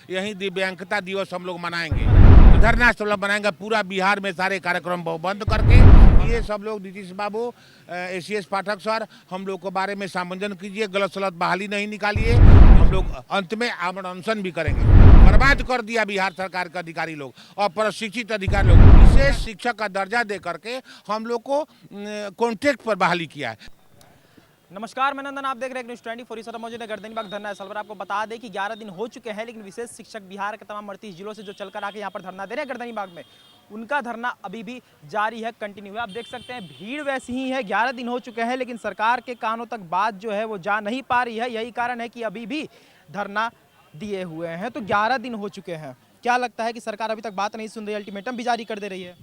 यही दिव्यांगता दिवस हम लोग मनाएंगे। धरना स्थल बनाएंगे पूरा बिहार में, सारे कार्यक्रम बंद करके। ये सब लोग नीतीश बाबू, एसीएस पाठक सर, हम लोग के बारे में सामंजन कीजिए, गलत सलत बहाली नहीं निकालिए। हम लोग अंत में आमरण अनशन भी करेंगे। बर्बाद कर दिया बिहार सरकार के अधिकारी लोग और प्रशिक्षित अधिकारी लोग। विशेष शिक्षक का दर्जा दे करके हम लोग को कॉन्ट्रैक्ट पर बहाली किया है। नमस्कार, मैं नंदन, आप देख रहे हैं न्यूज़ 24। इस वक्त मौजूद है गर्दनीबाग धरना स्थल पर। आपको बता दें कि 11 दिन हो चुके हैं, लेकिन विशेष शिक्षक बिहार के तमाम 38 जिलों से जो चलकर आके यहाँ पर धरना दे रहे हैं गर्दनीबाग में, उनका धरना अभी भी जारी है, कंटिन्यू है। आप देख सकते हैं भीड़ वैसी ही है। 11 दिन हो चुके हैं, लेकिन सरकार के कानों तक बात जो है वो जा नहीं पा रही है। यही कारण है कि अभी भी धरना दिए हुए हैं। तो 11 दिन हो चुके हैं, क्या लगता है कि सरकार अभी तक बात नहीं सुन रही, अल्टीमेटम भी जारी कर दे रही है?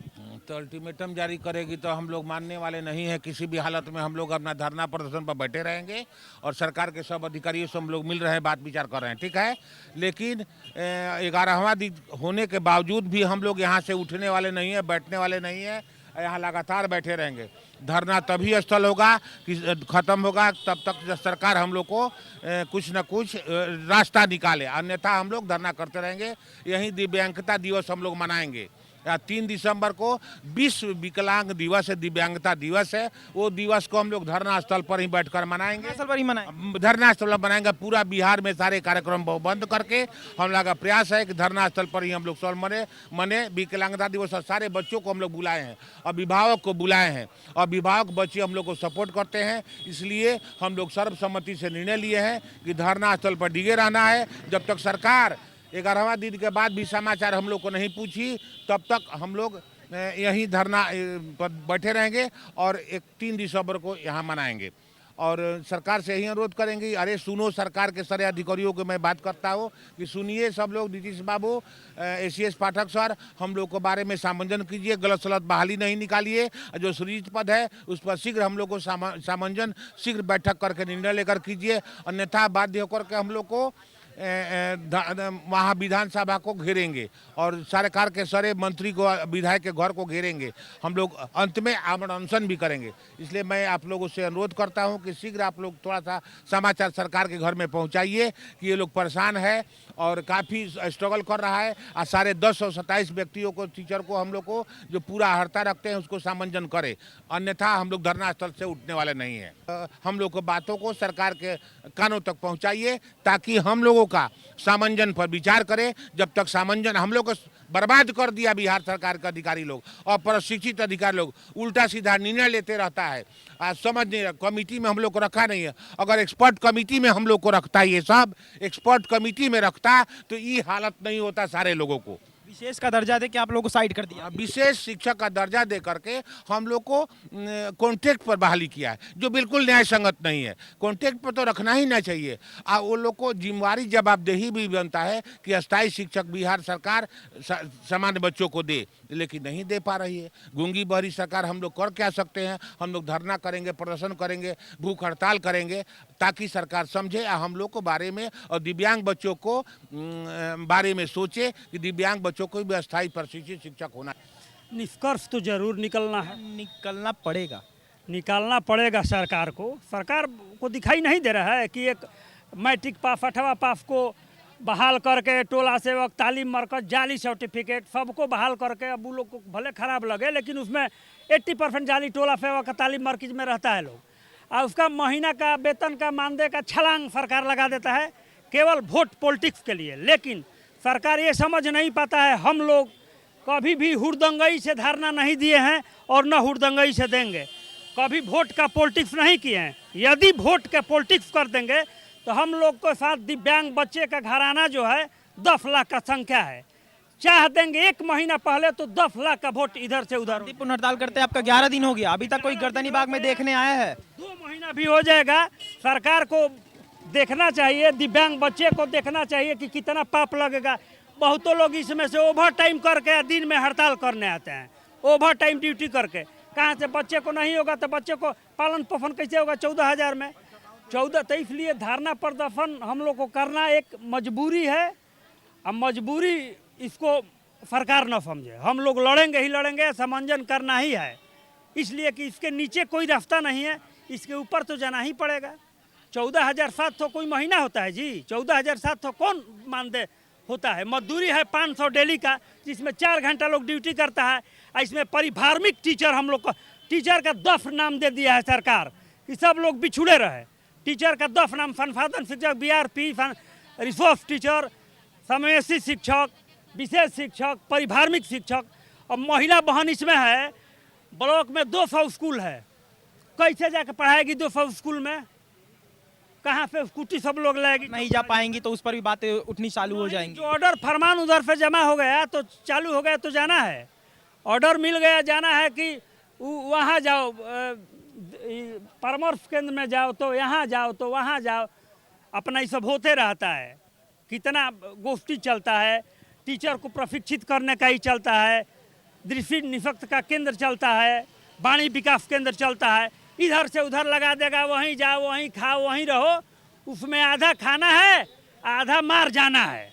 तो अल्टीमेटम जारी करेगी तो हम लोग मानने वाले नहीं है। किसी भी हालत में हम लोग अपना धरना प्रदर्शन पर बैठे रहेंगे और सरकार के सब अधिकारियों से हम लोग मिल रहे हैं, बात विचार कर रहे हैं, ठीक है। लेकिन 11वां दिन होने के बावजूद भी हम लोग यहाँ से उठने वाले नहीं है, बैठने वाले नहीं है। यहाँ लगातार बैठे रहेंगे। धरना तभी स्थल होगा कि खत्म होगा, तब तक जब सरकार हम लोग को कुछ न कुछ रास्ता निकाले, अन्यथा हम लोग धरना करते रहेंगे। यही दिव्यांगता दिवस हम लोग मनाएंगे। 3 दिसंबर को विश्व विकलांग दिवस है, दिव्यांगता दिवस है। वो दिवस को हम लोग धरना स्थल पर ही बैठकर मनाएंगे। धरना स्थल पर मनाएंगे पूरा बिहार में, सारे कार्यक्रम बंद करके। हम लोग का प्रयास है कि धरना स्थल पर ही हम लोग सब मने विकलांगता दिवस। और सारे बच्चों को हम लोग बुलाए हैं, अभिभावक को बुलाए हैं, और अभिभावक बच्चे हम लोग को सपोर्ट करते हैं। इसलिए हम लोग सर्वसम्मति से निर्णय लिए हैं कि धरना स्थल पर डिगे रहना है। जब तक सरकार 11वां दिन के बाद भी समाचार हम लोग को नहीं पूछी, तब तक हम लोग यहीं धरना पर बैठे रहेंगे और 3 दिसंबर को यहाँ मनाएंगे। और सरकार से यही अनुरोध करेंगे, अरे सुनो, सरकार के सारे अधिकारियों को मैं बात करता हूँ कि सुनिए सब लोग, नीतीश बाबू, एसीएस पाठक सर, हम लोग के बारे में सामंजन कीजिए, गलत सलत बहाली नहीं निकालिए। जो सृजित पद है उस पर शीघ्र हम लोग को सामंजन, शीघ्र बैठक करके निर्णय लेकर कीजिए, अन्यथा बाध्य होकर के हम लोग को वहाँ विधानसभा को घेरेंगे और सरकार के सारे मंत्री को, विधायक के घर को घेरेंगे। हम लोग अंत में आमरण अनशन भी करेंगे। इसलिए मैं आप लोगों से अनुरोध करता हूं कि शीघ्र आप लोग थोड़ा सा समाचार सरकार के घर में पहुंचाइए कि ये लोग परेशान है और काफ़ी स्ट्रगल कर रहा है। और सारे 1027 व्यक्तियों को, टीचर को, हम लोग को जो पूरा हड़ता रखते हैं उसको सामंजन करे, अन्यथा हम लोग धरना स्थल से उठने वाले नहीं हैं। हम लोग को बातों को सरकार के कानों तक पहुँचाइए ताकि हम लोगों का सामंजन पर विचार करें। जब तक सामंजन, हम लोग को बर्बाद कर दिया बिहार सरकार के अधिकारी लोग और प्रशिक्षित अधिकारी लोग, उल्टा सीधा निर्णय लेते रहता है। आज समझ नहीं, कमेटी में हम लोग को रखा नहीं है। अगर एक्सपर्ट कमेटी में हम लोग को रखता, ये सब एक्सपर्ट कमेटी में रखता तो ये हालत नहीं होता सारे लोगों को। विशेष का दर्जा दे के आप लोगों को साइड कर दिया। विशेष शिक्षक का दर्जा दे करके हम लोग को कॉन्ट्रैक्ट पर बहाली किया है, जो बिल्कुल न्याय संगत नहीं है। कॉन्ट्रैक्ट पर तो रखना ही ना चाहिए। वो लोग को जिम्मेवारी, जवाबदेही भी बनता है कि अस्थायी शिक्षक बिहार सरकार सामान्य बच्चों को दे, लेकिन नहीं दे पा रही है। गूंगी बहरी सरकार। हम लोग कर क्या सकते हैं? हम लोग धरना करेंगे, प्रदर्शन करेंगे, भूख हड़ताल करेंगे, ताकि सरकार समझे हम लोग को बारे में और दिव्यांग बच्चों को बारे में सोचे कि दिव्यांग बच्चों को भी अस्थायी प्रशिक्षित शिक्षक होना। निष्कर्ष तो जरूर निकलना है, निकालना पड़ेगा सरकार को। सरकार को दिखाई नहीं दे रहा है कि एक मैट्रिक पास, 8वां पास को बहाल करके, टोला सेवक, तालीम मरकज, जाली सर्टिफिकेट, सबको बहाल करके, अब वो लोग को भले खराब लगे, लेकिन उसमें 80% जाली टोला सेवक का तालीम मरकज में रहता है लोग, और उसका महीना का वेतन का मानदेय का छलांग सरकार लगा देता है केवल वोट पॉलिटिक्स के लिए। लेकिन सरकार ये समझ नहीं पाता है, हम लोग कभी भी हुड़दंगई से धरना नहीं दिए हैं और न हुड़दंगई से देंगे। कभी वोट का पॉलिटिक्स नहीं किए हैं। यदि वोट के पॉलिटिक्स कर देंगे तो हम लोग के साथ दिव्यांग बच्चे का घराना जो है 10 लाख का संख्या है। चाह देंगे 1 महीना पहले तो 10 लाख का वोट इधर से उधर। हड़ताल करते आपका 11 दिन हो गया, अभी तक कोई गर्दनीबाग में देखने आया है? 2 महीना भी हो जाएगा। सरकार को देखना चाहिए, दिव्यांग बच्चे को देखना चाहिए कि कितना पाप लगेगा। बहुतों लोग इसमें से ओवर टाइम करके दिन में हड़ताल करने आते हैं, ओवर टाइम ड्यूटी करके। कहाँ से बच्चे को नहीं होगा तो बच्चे को पालन पोषण कैसे होगा 14,000 में? 14। तो इसलिए धरना प्रदर्शन हम लोग को करना एक मजबूरी है। अब मजबूरी इसको सरकार न समझे, हम लोग लड़ेंगे ही लड़ेंगे, समंजन करना ही है। इसलिए कि इसके नीचे कोई रास्ता नहीं है, इसके ऊपर तो जाना ही पड़ेगा। 14,700 कोई महीना होता है जी? 14,700 कौन मान दे होता है। मजदूरी है 500 डेली का, जिसमें 4 घंटा लोग ड्यूटी करता है। इसमें परिवार्मिक टीचर हम लोग को, टीचर का दफ नाम दे दिया है सरकार कि सब लोग बिछुड़े रहे। टीचर का दफ नाम संसाधन शिक्षक, बीआरपी, रिसोर्स टीचर, समावेशी शिक्षक, विशेष शिक्षक, परिवार्मिक शिक्षक। और महिला बहन इसमें है। ब्लॉक में 200 स्कूल है, कैसे जाके पढ़ाएगी 200 स्कूल में? कहाँ पे स्कूटी सब लोग लाएगी? नहीं जा पाएंगी तो उस पर भी बातें उठनी चालू हो जाएंगी। जो ऑर्डर फरमान उधर पे जमा हो गया तो चालू हो गया तो जाना है। ऑर्डर मिल गया, जाना है कि वहाँ जाओ, परामर्श केंद्र में जाओ तो यहाँ जाओ तो वहाँ जाओ। अपना ये सब होते रहता है। कितना गोष्ठी चलता है, टीचर को प्रशिक्षित करने का ही चलता है, दृष्टि निशक्त का केंद्र चलता है, वाणी विकास केंद्र चलता है। इधर से उधर लगा देगा, वहीं जाओ वहीं खाओ वहीं रहो। उसमें आधा खाना है, आधा मार जाना है।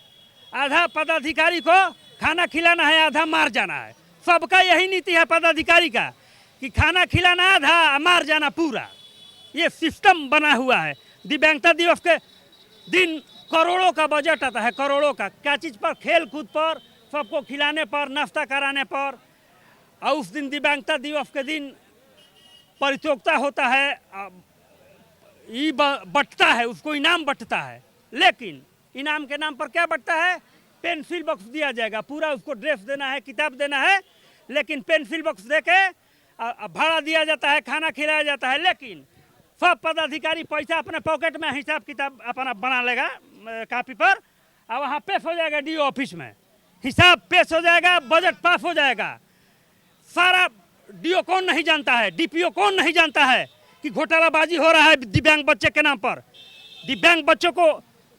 आधा पदाधिकारी को खाना खिलाना है, आधा मार जाना है। सबका यही नीति है पदाधिकारी का कि खाना खिलाना आधा, मार जाना पूरा। ये सिस्टम बना हुआ है। दिव्यांगता दिवस के दिन करोड़ों का बजट आता है, करोड़ों का। क्या चीज़ पर? खेल कूद पर, सबको खिलाने पर, नाश्ता कराने पर। और उस दिन दिव्यांगता दिवस के दिन प्रतियोगिता होता है, ये बंटता है, उसको इनाम बंटता है। लेकिन इनाम के नाम पर क्या बंटता है? पेंसिल बॉक्स दिया जाएगा, पूरा उसको ड्रेस देना है, किताब देना है। लेकिन पेंसिल बॉक्स दे के भाड़ा दिया जाता है, खाना खिलाया जाता है। लेकिन सब पदाधिकारी पैसा अपने पॉकेट में हिसाब किताब अपना बना लेगा कॉपी पर, और वहाँ पेश हो जाएगा डीओ ऑफिस में। हिसाब पेश हो जाएगा, बजट पास हो जाएगा। सारा डीओ कौन नहीं जानता है, डीपीओ कौन नहीं जानता है कि घोटालाबाजी हो रहा है दिव्यांग बच्चे के नाम पर। दिव्यांग बच्चों को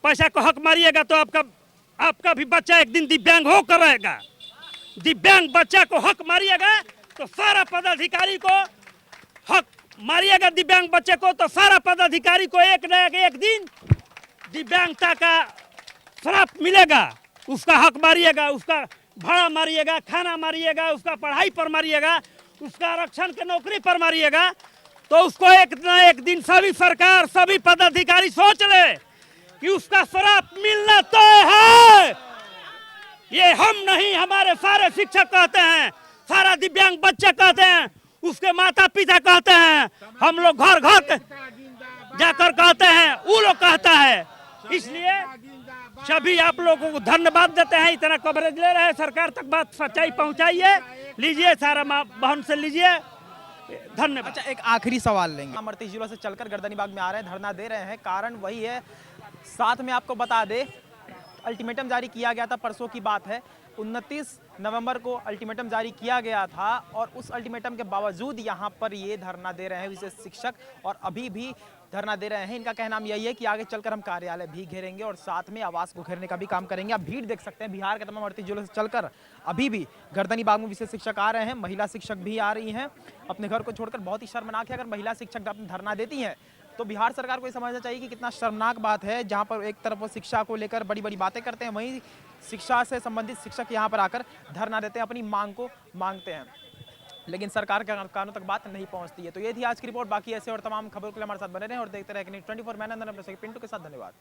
पैसा को हक मारिएगा तो आपका भी बच्चा एक दिन दिव्यांग होकर रहेगा। दिव्यांग बच्चा को हक मारिएगा तो सारा पदाधिकारी को हक मारिएगा। दिव्यांग बच्चे को तो सारा पदाधिकारी को एक न एक दिन दिव्यांगता का श्राप मिलेगा। उसका हक मारिएगा, उसका भाड़ा मारिएगा, खाना मारिएगा, उसका पढ़ाई पर मारिएगा, उसका आरक्षण के नौकरी पर मारिएगा। तो उसको एक न एक दिन सभी सरकार, सभी पदाधिकारी सोच ले कि उसका श्राप मिलना तय है। ये हम नहीं, हमारे सारे शिक्षक कहते हैं, सारा दिव्यांग बच्चे कहते हैं, उसके माता पिता कहते हैं, हम लोग घर घर जाकर कहते हैं, वो लोग कहता है। इसलिए सभी आप लोगों को धन्यवाद देते हैं। इतना कवरेज ले रहे हैं, सरकार तक बात सच्चाई पहुंचाइए, लीजिए, सारा माँ बहन से लीजिए। धन्यवाद। अच्छा, एक आखिरी सवाल लेंगे। अमरती जिलों से चलकर गर्दनीबाग में आ रहे हैं, धरना दे रहे हैं। कारण वही है, साथ में आपको बता दे, अल्टीमेटम जारी किया गया था, परसों की बात है, 29 नवंबर को अल्टीमेटम जारी किया गया था। और उस अल्टीमेटम के बावजूद यहाँ पर ये धरना दे रहे हैं विशेष शिक्षक, और अभी भी धरना दे रहे हैं। इनका कहना यही है कि आगे चलकर हम कार्यालय भी घेरेंगे और साथ में आवास को घेरने का भी काम करेंगे। आप भीड़ देख सकते हैं, बिहार के तमाम अड़तीस जिलों से चलकर अभी भी गर्दनीबाग में विशेष शिक्षक आ रहे हैं। महिला शिक्षक भी आ रही हैं अपने घर को छोड़कर। बहुत ही शर्मनाक है, अगर महिला शिक्षक अपनी धरना देती हैं तो बिहार सरकार को ये समझना चाहिए कि कितना शर्मनाक बात है, जहां पर एक तरफ वो शिक्षा को लेकर बड़ी बड़ी बातें करते हैं, वहीं शिक्षा से संबंधित शिक्षक यहां पर आकर धरना देते हैं, अपनी मांग को मांगते हैं, लेकिन सरकार के कानों तक बात नहीं पहुंचती है। तो ये थी आज की रिपोर्ट। बाकी ऐसे और तमाम खबरों के लिए हमारे साथ बने रहें और देखते रहें न्यूज़ 24। मैं नंदन अपने पिंटू के साथ। धन्यवाद।